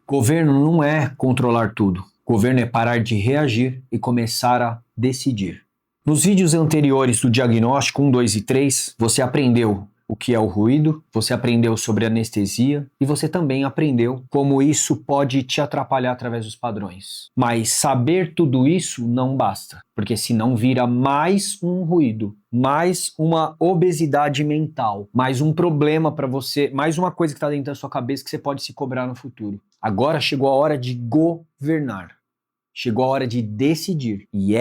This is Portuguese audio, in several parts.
Governo não é controlar tudo. Governo é parar de reagir e começar a decidir. Nos vídeos anteriores do diagnóstico 1, 2 e 3, você aprendeu o que é o ruído, você aprendeu sobre anestesia e você também aprendeu como isso pode te atrapalhar através dos padrões. Mas saber tudo isso não basta, porque senão vira mais um ruído, mais uma obesidade mental, mais um problema para você, mais uma coisa que está dentro da sua cabeça que você pode se cobrar no futuro. Agora chegou a hora de governar. Chegou a hora de decidir. E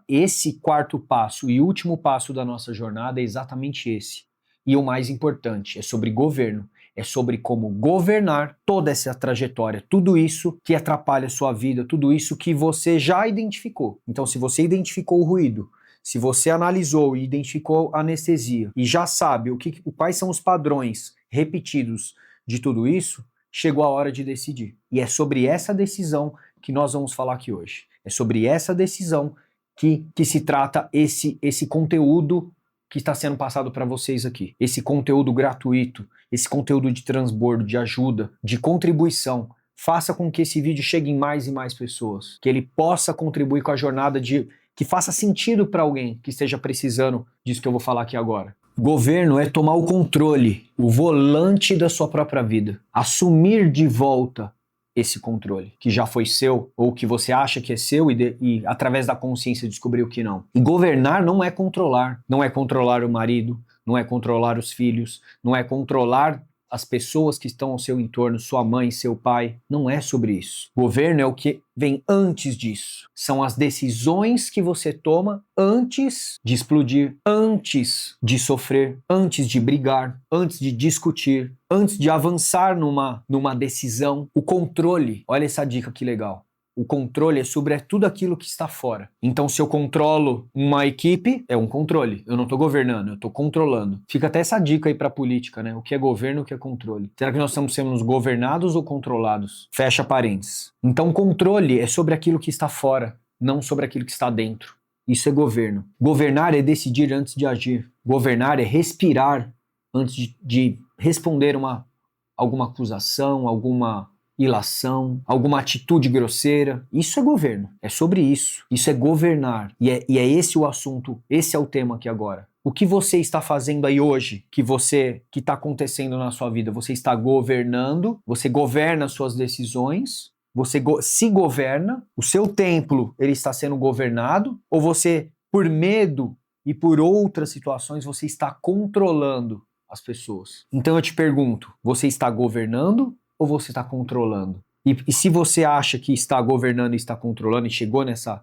esse quarto passo e último passo da nossa jornada é exatamente esse. E o mais importante, é sobre governo. É sobre como governar toda essa trajetória, tudo isso que atrapalha a sua vida, tudo isso que você já identificou. Então, se você identificou o ruído, se você analisou e identificou a anestesia e já sabe quais são os padrões repetidos de tudo isso, chegou a hora de decidir. E é sobre essa decisão que nós vamos falar aqui hoje. É sobre essa decisão que se trata esse conteúdo que está sendo passado para vocês aqui. Esse conteúdo gratuito, esse conteúdo de transbordo, de ajuda, de contribuição. Faça com que esse vídeo chegue em mais e mais pessoas. Que ele possa contribuir com a jornada que faça sentido para alguém que esteja precisando disso que eu vou falar aqui agora. Governo é tomar o controle, o volante da sua própria vida. Assumir de volta esse controle, que já foi seu, ou que você acha que é seu e através da consciência descobriu que não. E governar não é controlar. Não é controlar o marido, não é controlar os filhos, não é controlar as pessoas que estão ao seu entorno, sua mãe, seu pai. Não é sobre isso. Governo é o que vem antes disso. São as decisões que você toma antes de explodir, antes de sofrer, antes de brigar, antes de discutir, antes de avançar numa decisão. O controle, olha essa dica que legal. O controle é sobre tudo aquilo que está fora. Então, se eu controlo uma equipe, é um controle. Eu não estou governando, eu estou controlando. Fica até essa dica aí para a política, né? O que é governo, o que é controle. Será que nós estamos sendo governados ou controlados? Fecha parênteses. Então, controle é sobre aquilo que está fora, não sobre aquilo que está dentro. Isso é governo. Governar é decidir antes de agir. Governar é respirar antes de responder alguma acusação, alguma ilação, alguma atitude grosseira. Isso é governo, é sobre isso. Isso é governar. E é esse o assunto, esse é o tema aqui agora. O que você está fazendo aí hoje, que está acontecendo na sua vida? Você está governando, você governa as suas decisões, você se governa, o seu templo ele está sendo governado, ou você, por medo e por outras situações, você está controlando as pessoas? Então eu te pergunto, você está governando ou você está controlando? E se você acha que está governando e está controlando e chegou nessa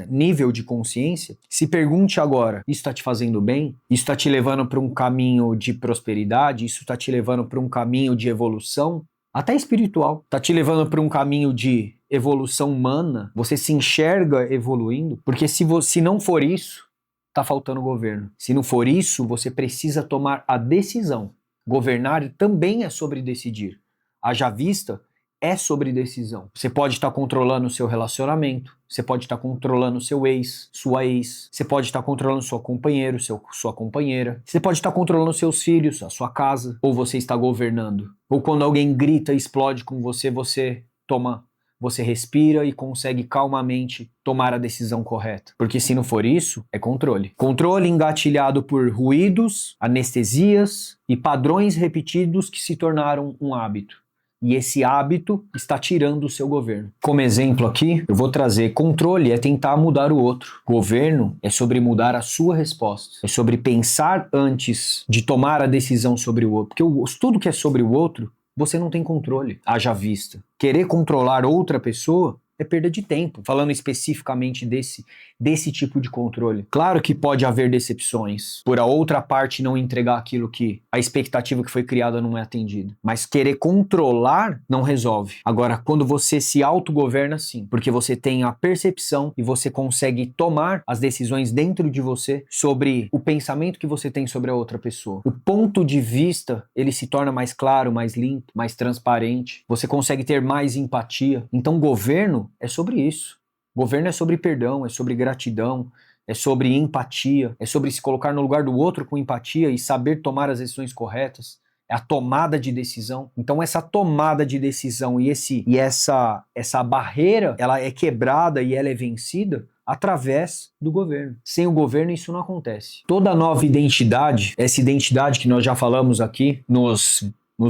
nível de consciência, se pergunte agora, isso está te fazendo bem? Isso está te levando para um caminho de prosperidade? Isso está te levando para um caminho de evolução? Até espiritual. Está te levando para um caminho de evolução humana? Você se enxerga evoluindo? Porque se não for isso, está faltando governo. Se não for isso, você precisa tomar a decisão. Governar também é sobre decidir. Haja vista, é sobre decisão. Você pode estar controlando o seu relacionamento, você pode estar controlando o seu ex, sua ex, você pode estar controlando seu companheiro, sua companheira, você pode estar controlando seus filhos, a sua casa, ou você está governando. Ou quando alguém grita e explode com você, você respira e consegue calmamente tomar a decisão correta. Porque se não for isso, é controle. Controle engatilhado por ruídos, anestesias e padrões repetidos que se tornaram um hábito. E esse hábito está tirando o seu governo. Como exemplo aqui, eu vou trazer controle é tentar mudar o outro. Governo é sobre mudar a sua resposta. É sobre pensar antes de tomar a decisão sobre o outro. Porque tudo que é sobre o outro, você não tem controle, haja vista. Querer controlar outra pessoa é perda de tempo, falando especificamente desse tipo de controle. Claro que pode haver decepções, por a outra parte não entregar aquilo que a expectativa que foi criada não é atendida. Mas querer controlar não resolve. Agora, quando você se autogoverna, sim, porque você tem a percepção e você consegue tomar as decisões dentro de você sobre o pensamento que você tem sobre a outra pessoa. O ponto de vista, ele se torna mais claro, mais limpo, mais transparente. Você consegue ter mais empatia. Então, governo é sobre isso. Governo é sobre perdão, é sobre gratidão, é sobre empatia, é sobre se colocar no lugar do outro com empatia e saber tomar as decisões corretas. é a tomada de decisão. Então essa tomada de decisão e essa barreira, ela é quebrada e ela é vencida através do governo. Sem o governo isso não acontece. Toda nova identidade, essa identidade que nós já falamos aqui nos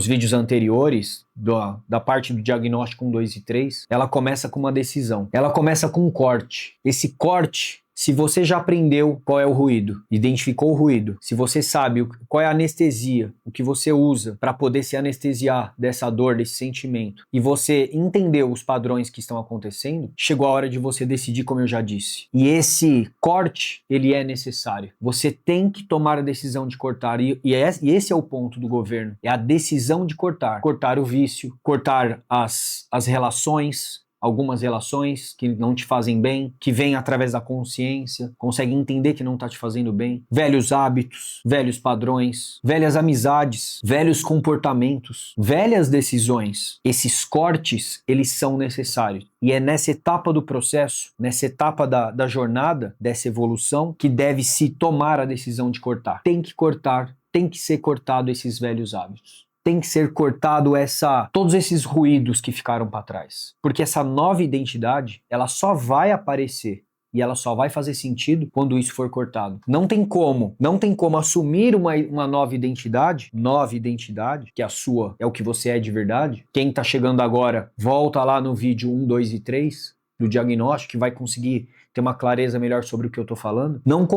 vídeos anteriores, da parte do diagnóstico 1, 2 e 3, ela começa com uma decisão. Ela começa com um corte. Esse corte, se você já aprendeu qual é o ruído, identificou o ruído, se você sabe qual é a anestesia, o que você usa para poder se anestesiar dessa dor, desse sentimento, e você entendeu os padrões que estão acontecendo, chegou a hora de você decidir, como eu já disse. E esse corte, ele é necessário. Você tem que tomar a decisão de cortar, e esse é o ponto do governo, é a decisão de cortar. Cortar o vício, cortar as relações, algumas relações que não te fazem bem, que vêm através da consciência, consegue entender que não está te fazendo bem, velhos hábitos, velhos padrões, velhas amizades, velhos comportamentos, velhas decisões. Esses cortes, eles são necessários. E é nessa etapa do processo, nessa etapa da jornada, dessa evolução, que deve se tomar a decisão de cortar. Tem que cortar, tem que ser cortado esses velhos hábitos. Tem que ser cortado todos esses ruídos que ficaram para trás. Porque essa nova identidade, ela só vai aparecer e ela só vai fazer sentido quando isso for cortado. Não tem como assumir uma nova identidade, que a sua é o que você é de verdade. Quem tá chegando agora, volta lá no vídeo 1, 2 e 3 do diagnóstico, que vai conseguir ter uma clareza melhor sobre o que eu tô falando. Não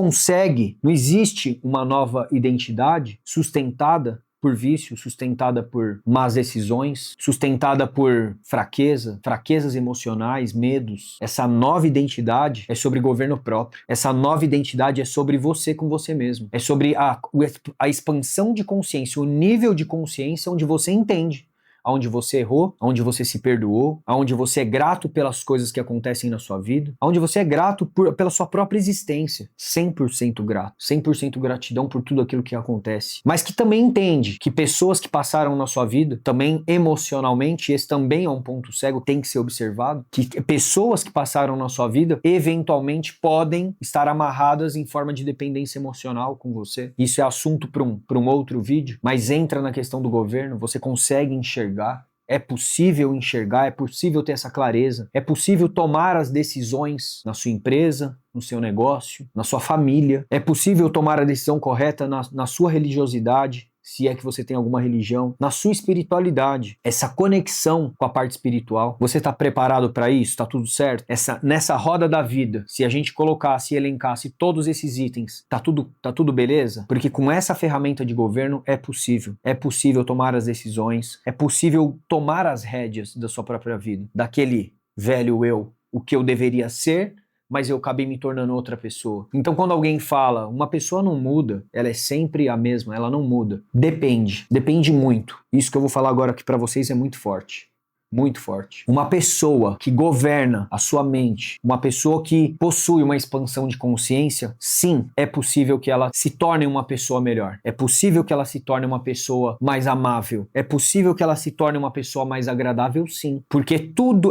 existe uma nova identidade sustentada por vício, sustentada por más decisões, sustentada por fraquezas emocionais, medos. Essa nova identidade é sobre governo próprio. Essa nova identidade é sobre você com você mesmo. É sobre a expansão de consciência, o nível de consciência onde você entende aonde você errou, aonde você se perdoou, aonde você é grato pelas coisas que acontecem na sua vida, aonde você é grato pela sua própria existência, 100% grato, 100% gratidão por tudo aquilo que acontece, mas que também entende que pessoas que passaram na sua vida, também emocionalmente, esse também é um ponto cego, tem que ser observado, que pessoas que passaram na sua vida, eventualmente podem estar amarradas em forma de dependência emocional com você. Isso é assunto para um outro vídeo, mas entra na questão do governo, você consegue enxergar. É possível enxergar, é possível ter essa clareza, é possível tomar as decisões na sua empresa, no seu negócio, na sua família, é possível tomar a decisão correta na sua religiosidade, se é que você tem alguma religião, na sua espiritualidade, essa conexão com a parte espiritual. Você está preparado para isso? Está tudo certo? Nessa roda da vida, se a gente colocasse e elencasse todos esses itens, tá tudo beleza? Porque com essa ferramenta de governo é possível tomar as decisões, é possível tomar as rédeas da sua própria vida, daquele velho eu, o que eu deveria ser, mas eu acabei me tornando outra pessoa. Então quando alguém fala, uma pessoa não muda, ela é sempre a mesma, ela não muda. Depende muito. Isso que eu vou falar agora aqui pra vocês é muito forte. Muito forte. Uma pessoa que governa a sua mente, uma pessoa que possui uma expansão de consciência, sim, é possível que ela se torne uma pessoa melhor. É possível que ela se torne uma pessoa mais amável. É possível que ela se torne uma pessoa mais agradável, sim. Porque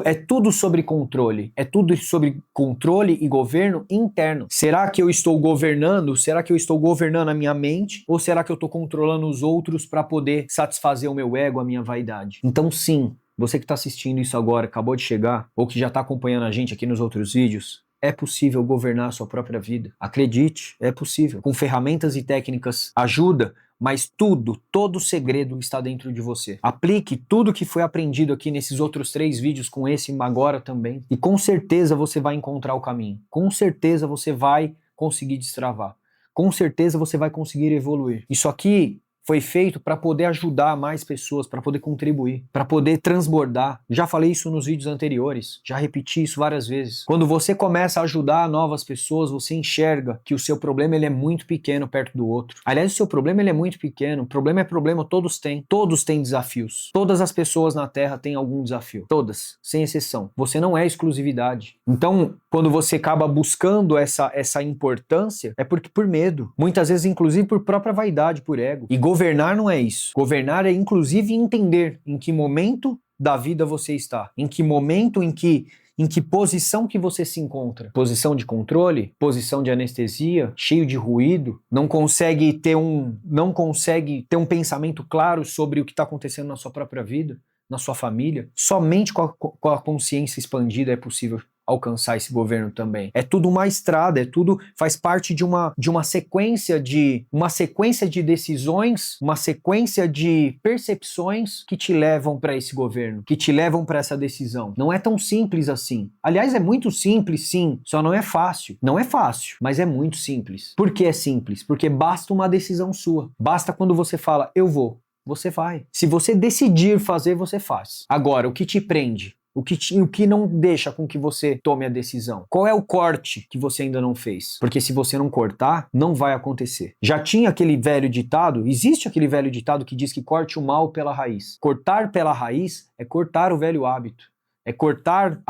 é tudo sobre controle. É tudo sobre controle e governo interno. Será que eu estou governando? Será que eu estou governando a minha mente? Ou será que eu estou controlando os outros para poder satisfazer o meu ego, a minha vaidade? Então, sim. Você que está assistindo isso agora, acabou de chegar, ou que já está acompanhando a gente aqui nos outros vídeos, é possível governar a sua própria vida. Acredite, é possível. Com ferramentas e técnicas ajuda, mas todo o segredo está dentro de você. Aplique tudo que foi aprendido aqui nesses outros 3 vídeos com esse agora também, e com certeza você vai encontrar o caminho. Com certeza você vai conseguir destravar. Com certeza você vai conseguir evoluir. Isso aqui foi feito para poder ajudar mais pessoas, para poder contribuir, para poder transbordar. Já falei isso nos vídeos anteriores, já repeti isso várias vezes. Quando você começa a ajudar novas pessoas, você enxerga que o seu problema ele é muito pequeno perto do outro. Aliás, o seu problema ele é muito pequeno. Problema é problema, todos têm. Todos têm desafios. Todas as pessoas na Terra têm algum desafio. Todas, sem exceção. Você não é exclusividade. Então, quando você acaba buscando essa importância, é porque por medo. Muitas vezes, inclusive, por própria vaidade, por ego. E governar não é isso. Governar é, inclusive, entender em que momento da vida você está. Em que momento, em que Em que posição que você se encontra? Posição de controle? Posição de anestesia? Cheio de ruído? Não consegue ter um pensamento claro sobre o que está acontecendo na sua própria vida, na sua família? Somente com a consciência expandida é possível alcançar esse governo também. É tudo uma estrada, faz parte de uma sequência de decisões, uma sequência de percepções que te levam para esse governo, que te levam para essa decisão. Não é tão simples assim. Aliás, é muito simples, sim, só não é fácil. Não é fácil, mas é muito simples. Por que é simples? Porque basta uma decisão sua. Basta quando você fala, eu vou. Você vai. Se você decidir fazer, você faz. Agora, o que te prende? O que não deixa com que você tome a decisão? Qual é o corte que você ainda não fez? Porque se você não cortar, não vai acontecer. Já tinha aquele velho ditado, existe aquele velho ditado que diz que corte o mal pela raiz. Cortar pela raiz é cortar o velho hábito. É cortar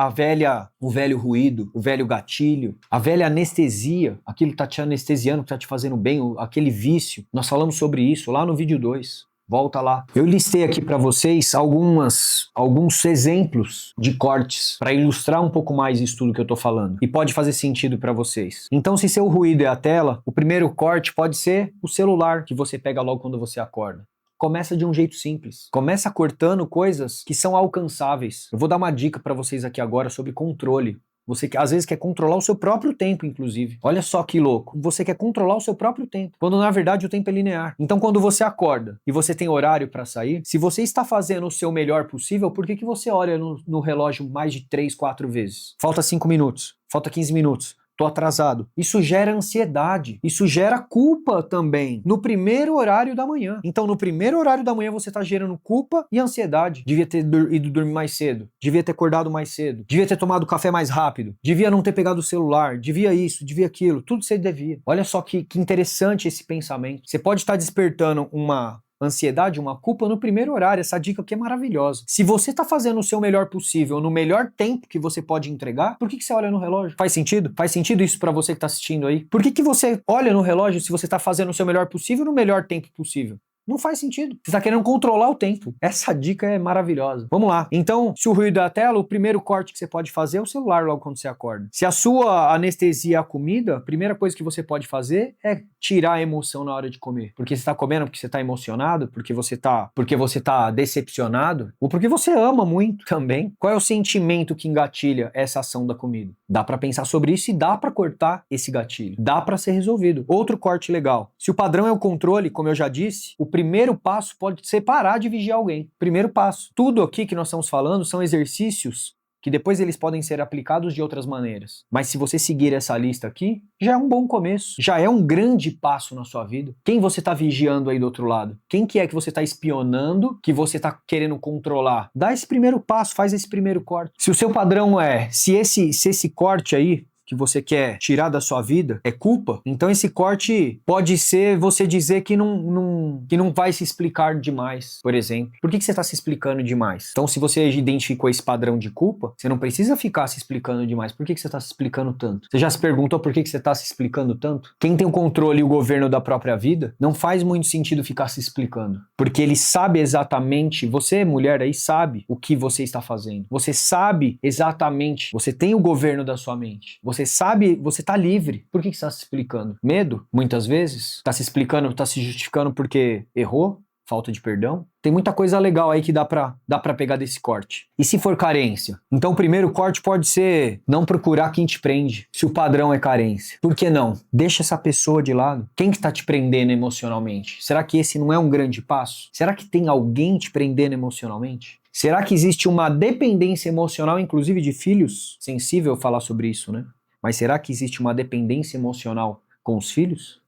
o velho ruído, o velho gatilho, a velha anestesia, aquilo que está te anestesiando, que está te fazendo bem, aquele vício. Nós falamos sobre isso lá no vídeo 2. Volta lá. Eu listei aqui para vocês alguns exemplos de cortes para ilustrar um pouco mais isso tudo que eu tô falando. E pode fazer sentido para vocês. Então, se seu ruído é a tela, o primeiro corte pode ser o celular que você pega logo quando você acorda. Começa de um jeito simples. Começa cortando coisas que são alcançáveis. Eu vou dar uma dica para vocês aqui agora sobre controle. Você às vezes quer controlar o seu próprio tempo, inclusive. Olha só que louco. Você quer controlar o seu próprio tempo, quando na verdade o tempo é linear. Então, quando você acorda e você tem horário para sair, se você está fazendo o seu melhor possível, por que você olha no relógio mais de 3, 4 vezes? Falta 5 minutos, falta 15 minutos. Tô atrasado. Isso gera ansiedade. Isso gera culpa também. No primeiro horário da manhã. Então, no primeiro horário da manhã, você tá gerando culpa e ansiedade. Devia ter ido dormir mais cedo. Devia ter acordado mais cedo. Devia ter tomado café mais rápido. Devia não ter pegado o celular. Devia isso, devia aquilo. Tudo você devia. Olha só que interessante esse pensamento. Você pode estar despertando uma ansiedade, uma culpa no primeiro horário. Essa dica aqui é maravilhosa. Se você tá fazendo o seu melhor possível no melhor tempo que você pode entregar, por que você olha no relógio? Faz sentido? Faz sentido isso pra você que tá assistindo aí? Por que você olha no relógio se você tá fazendo o seu melhor possível no melhor tempo possível? Não faz sentido. Você está querendo controlar o tempo. Essa dica é maravilhosa. Vamos lá. Então, se o ruído é a tela, o primeiro corte que você pode fazer é o celular logo quando você acorda. Se a sua anestesia é a comida, a primeira coisa que você pode fazer é tirar a emoção na hora de comer. Porque você está comendo porque você está emocionado, porque você tá decepcionado, ou porque você ama muito também. Qual é o sentimento que engatilha essa ação da comida? Dá para pensar sobre isso e dá para cortar esse gatilho. Dá para ser resolvido. Outro corte legal. Se o padrão é o controle, como eu já disse, o primeiro passo pode ser parar de vigiar alguém. Primeiro passo. Tudo aqui que nós estamos falando são exercícios que depois eles podem ser aplicados de outras maneiras. Mas se você seguir essa lista aqui, já é um bom começo. Já é um grande passo na sua vida. Quem você está vigiando aí do outro lado? Quem que é que você está espionando, que você está querendo controlar? Dá esse primeiro passo, faz esse primeiro corte. Se o seu padrão se esse corte aí que você quer tirar da sua vida é culpa, então esse corte pode ser você dizer que não vai se explicar demais, por exemplo. Por que você está se explicando demais? Então, se você identificou esse padrão de culpa, você não precisa ficar se explicando demais. Por que você está se explicando tanto? Você já se perguntou por que você está se explicando tanto? Quem tem o controle e o governo da própria vida, não faz muito sentido ficar se explicando. Porque ele sabe exatamente, você, mulher aí, sabe o que você está fazendo. Você sabe exatamente, você tem o governo da sua mente. Você sabe, você tá livre. Por que você está se explicando? Medo, muitas vezes. Tá se explicando, tá se justificando porque errou? Falta de perdão? Tem muita coisa legal aí que dá pra pegar desse corte. E se for carência? Então o primeiro corte pode ser não procurar quem te prende, se o padrão é carência. Por que não? Deixa essa pessoa de lado. Quem que tá te prendendo emocionalmente? Será que esse não é um grande passo? Será que tem alguém te prendendo emocionalmente? Será que existe uma dependência emocional, inclusive de filhos? Sensível falar sobre isso, né? Mas será que existe uma dependência emocional com os filhos?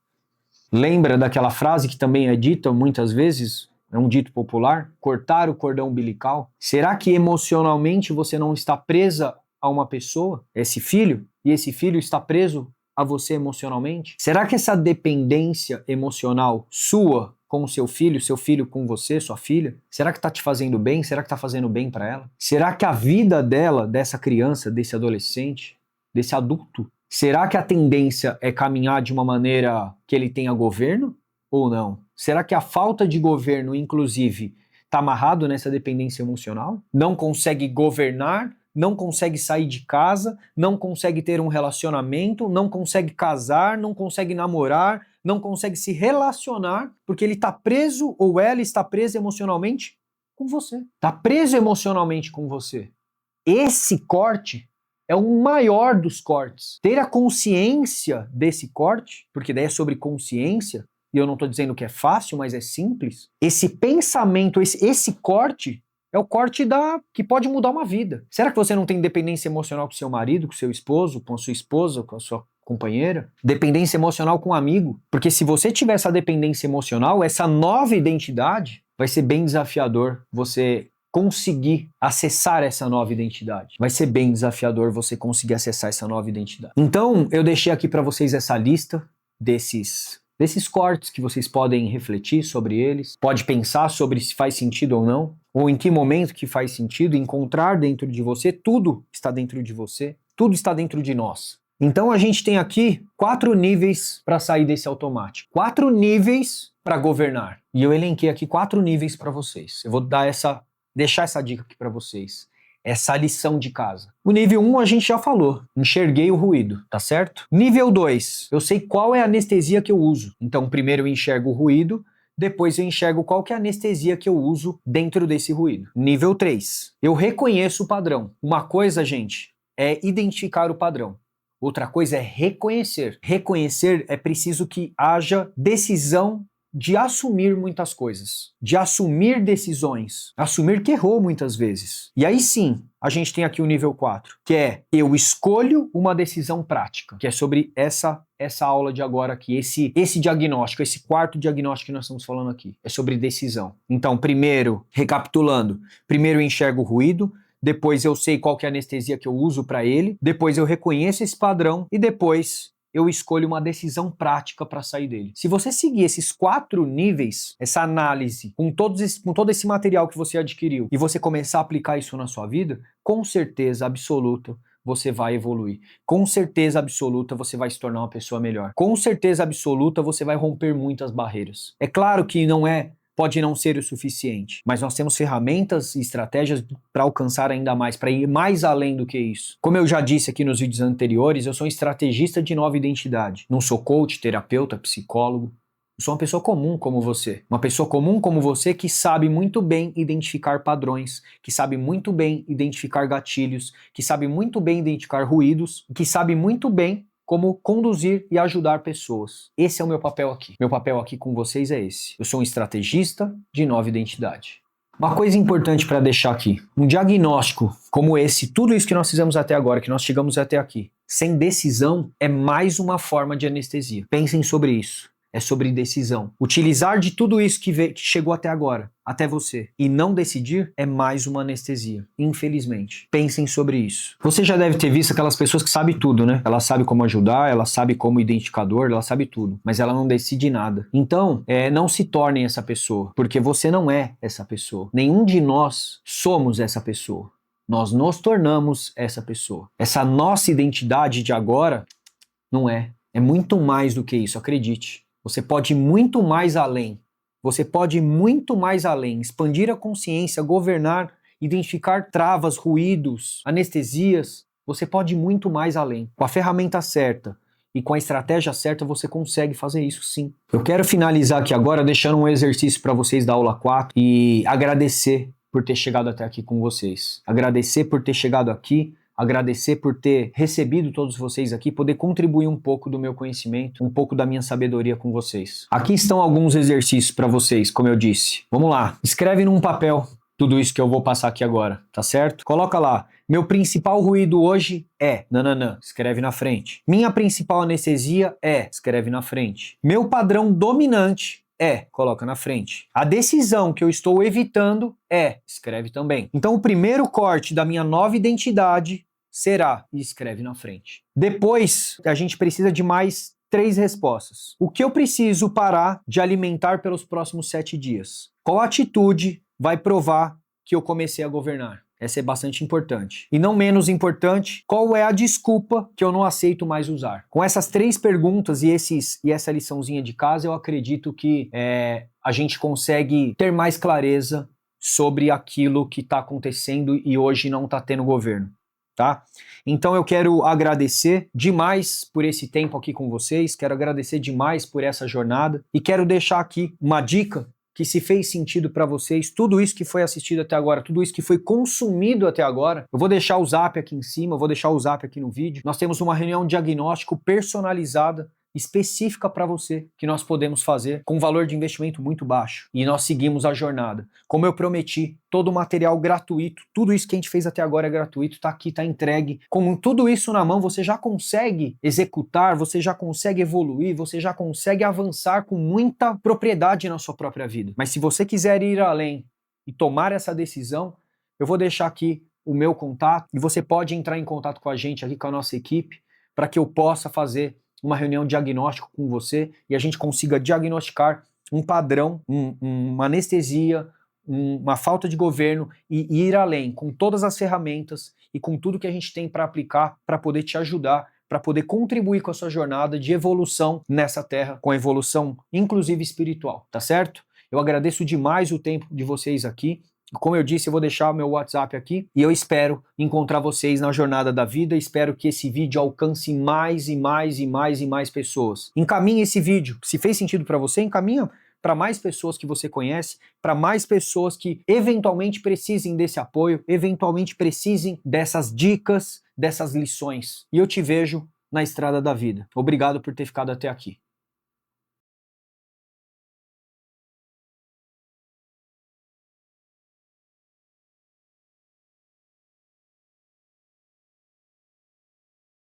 Lembra daquela frase que também é dita muitas vezes, é um dito popular? Cortar o cordão umbilical? Será que emocionalmente você não está presa a uma pessoa, esse filho, e esse filho está preso a você emocionalmente? Será que essa dependência emocional sua com o seu filho com você, sua filha, será que está te fazendo bem? Será que está fazendo bem para ela? Será que a vida dela, dessa criança, desse adolescente, desse adulto, será que a tendência é caminhar de uma maneira que ele tenha governo ou não? Será que a falta de governo, inclusive, está amarrado nessa dependência emocional? Não consegue governar não consegue sair de casa, não consegue ter um relacionamento, não consegue casar, não consegue namorar, não consegue se relacionar, porque ele está preso ou ela está presa emocionalmente com você. Está preso emocionalmente com você. Esse corte é o maior dos cortes. Ter a consciência desse corte, porque daí é sobre consciência, e eu não estou dizendo que é fácil, mas é simples. Esse pensamento, esse corte é o corte que pode mudar uma vida. Será que você não tem dependência emocional com seu marido, com seu esposo, com a sua esposa, com a sua companheira? Dependência emocional com um amigo? Porque se você tiver essa dependência emocional, essa nova identidade, vai ser bem desafiador você conseguir acessar essa nova identidade. Vai ser bem desafiador você conseguir acessar essa nova identidade. Então, eu deixei aqui para vocês essa lista desses cortes que vocês podem refletir sobre eles, pode pensar sobre se faz sentido ou não, ou em que momento que faz sentido, encontrar dentro de você, tudo está dentro de você, tudo está dentro de nós. Então a gente tem aqui 4 níveis para sair desse automático, 4 níveis para governar. E eu elenquei aqui 4 níveis para vocês. Eu vou deixar essa dica aqui para vocês. Essa lição de casa. O nível 1 a gente já falou, enxerguei o ruído, tá certo? Nível 2, eu sei qual é a anestesia que eu uso. Então primeiro eu enxergo o ruído, depois eu enxergo qual que é a anestesia que eu uso dentro desse ruído. Nível 3, eu reconheço o padrão. Uma coisa, gente, é identificar o padrão. Outra coisa é reconhecer. Reconhecer é preciso que haja decisão de assumir muitas coisas, de assumir decisões, assumir que errou muitas vezes. E aí sim, a gente tem aqui o nível 4, que é eu escolho uma decisão prática, que é sobre essa aula de agora aqui, esse diagnóstico, esse quarto diagnóstico que nós estamos falando aqui, é sobre decisão. Então, primeiro, recapitulando, primeiro eu enxergo o ruído, depois eu sei qual que é a anestesia que eu uso para ele, depois eu reconheço esse padrão e depois eu escolho uma decisão prática para sair dele. Se você seguir esses 4 níveis, essa análise, com todo esse material que você adquiriu, e você começar a aplicar isso na sua vida, com certeza absoluta, você vai evoluir. Com certeza absoluta, você vai se tornar uma pessoa melhor. Com certeza absoluta, você vai romper muitas barreiras. É claro que pode não ser o suficiente, mas nós temos ferramentas e estratégias para alcançar ainda mais, para ir mais além do que isso. Como eu já disse aqui nos vídeos anteriores, eu sou um estrategista de nova identidade. Não sou coach, terapeuta, psicólogo. Eu sou uma pessoa comum como você. Uma pessoa comum como você que sabe muito bem identificar padrões, que sabe muito bem identificar gatilhos, que sabe muito bem identificar ruídos, que sabe muito bem como conduzir e ajudar pessoas. Esse é o meu papel aqui. Meu papel aqui com vocês é esse. Eu sou um estrategista de nova identidade. Uma coisa importante para deixar aqui. Um diagnóstico como esse, tudo isso que nós fizemos até agora, que nós chegamos até aqui, sem decisão, é mais uma forma de anestesia. Pensem sobre isso. É sobre decisão. Utilizar de tudo isso que chegou até agora, até você, e não decidir é mais uma anestesia, infelizmente. Pensem sobre isso. Você já deve ter visto aquelas pessoas que sabem tudo, né? Ela sabe como ajudar, ela sabe como identificador, ela sabe tudo, mas ela não decide nada. Então, não se tornem essa pessoa, porque você não é essa pessoa. Nenhum de nós somos essa pessoa. Nós nos tornamos essa pessoa. Essa nossa identidade de agora não é. É muito mais do que isso, acredite. Você pode ir muito mais além. Você pode ir muito mais além, expandir a consciência, governar, identificar travas, ruídos, anestesias. Você pode ir muito mais além. Com a ferramenta certa e com a estratégia certa, você consegue fazer isso sim. Eu quero finalizar aqui agora deixando um exercício para vocês da aula 4 e agradecer por ter chegado até aqui com vocês. Agradecer por ter chegado aqui. Agradecer por ter recebido todos vocês aqui, poder contribuir um pouco do meu conhecimento, um pouco da minha sabedoria com vocês. Aqui estão alguns exercícios para vocês, como eu disse. Vamos lá, escreve num papel tudo isso que eu vou passar aqui agora, tá certo? Coloca lá, meu principal ruído hoje é, nananã, escreve na frente. Minha principal anestesia é, escreve na frente. Meu padrão dominante coloca na frente. A decisão que eu estou evitando escreve também. Então o primeiro corte da minha nova identidade será, e escreve na frente. Depois, a gente precisa de mais 3 respostas. O que eu preciso parar de alimentar pelos próximos 7 dias? Qual atitude vai provar que eu comecei a governar? Essa é bastante importante. E não menos importante, qual é a desculpa que eu não aceito mais usar? Com essas 3 perguntas e essa liçãozinha de casa, eu acredito que a gente consegue ter mais clareza sobre aquilo que está acontecendo e hoje não está tendo governo. tá? Então eu quero agradecer demais por esse tempo aqui com vocês, quero agradecer demais por essa jornada e quero deixar aqui uma dica que se fez sentido para vocês, tudo isso que foi assistido até agora, tudo isso que foi consumido até agora, eu vou deixar o Zap aqui em cima, eu vou deixar o Zap aqui no vídeo. Nós temos uma reunião de diagnóstico personalizada, específica para você, que nós podemos fazer com um valor de investimento muito baixo. E nós seguimos a jornada. Como eu prometi, todo o material gratuito, tudo isso que a gente fez até agora é gratuito, tá aqui, tá entregue. Com tudo isso na mão, você já consegue executar, você já consegue evoluir, você já consegue avançar com muita propriedade na sua própria vida. Mas se você quiser ir além e tomar essa decisão, eu vou deixar aqui o meu contato e você pode entrar em contato com a gente aqui, com a nossa equipe, para que eu possa fazer uma reunião de diagnóstico com você e a gente consiga diagnosticar um padrão, uma anestesia, uma falta de governo e ir além com todas as ferramentas e com tudo que a gente tem para aplicar para poder te ajudar, para poder contribuir com a sua jornada de evolução nessa terra, com a evolução inclusive espiritual, tá certo? Eu agradeço demais o tempo de vocês aqui. Como eu disse, eu vou deixar o meu WhatsApp aqui e eu espero encontrar vocês na jornada da vida. Espero que esse vídeo alcance mais e mais e mais e mais pessoas. Encaminhe esse vídeo. Se fez sentido para você, encaminha para mais pessoas que você conhece, para mais pessoas que eventualmente precisem desse apoio, eventualmente precisem dessas dicas, dessas lições. E eu te vejo na estrada da vida. Obrigado por ter ficado até aqui.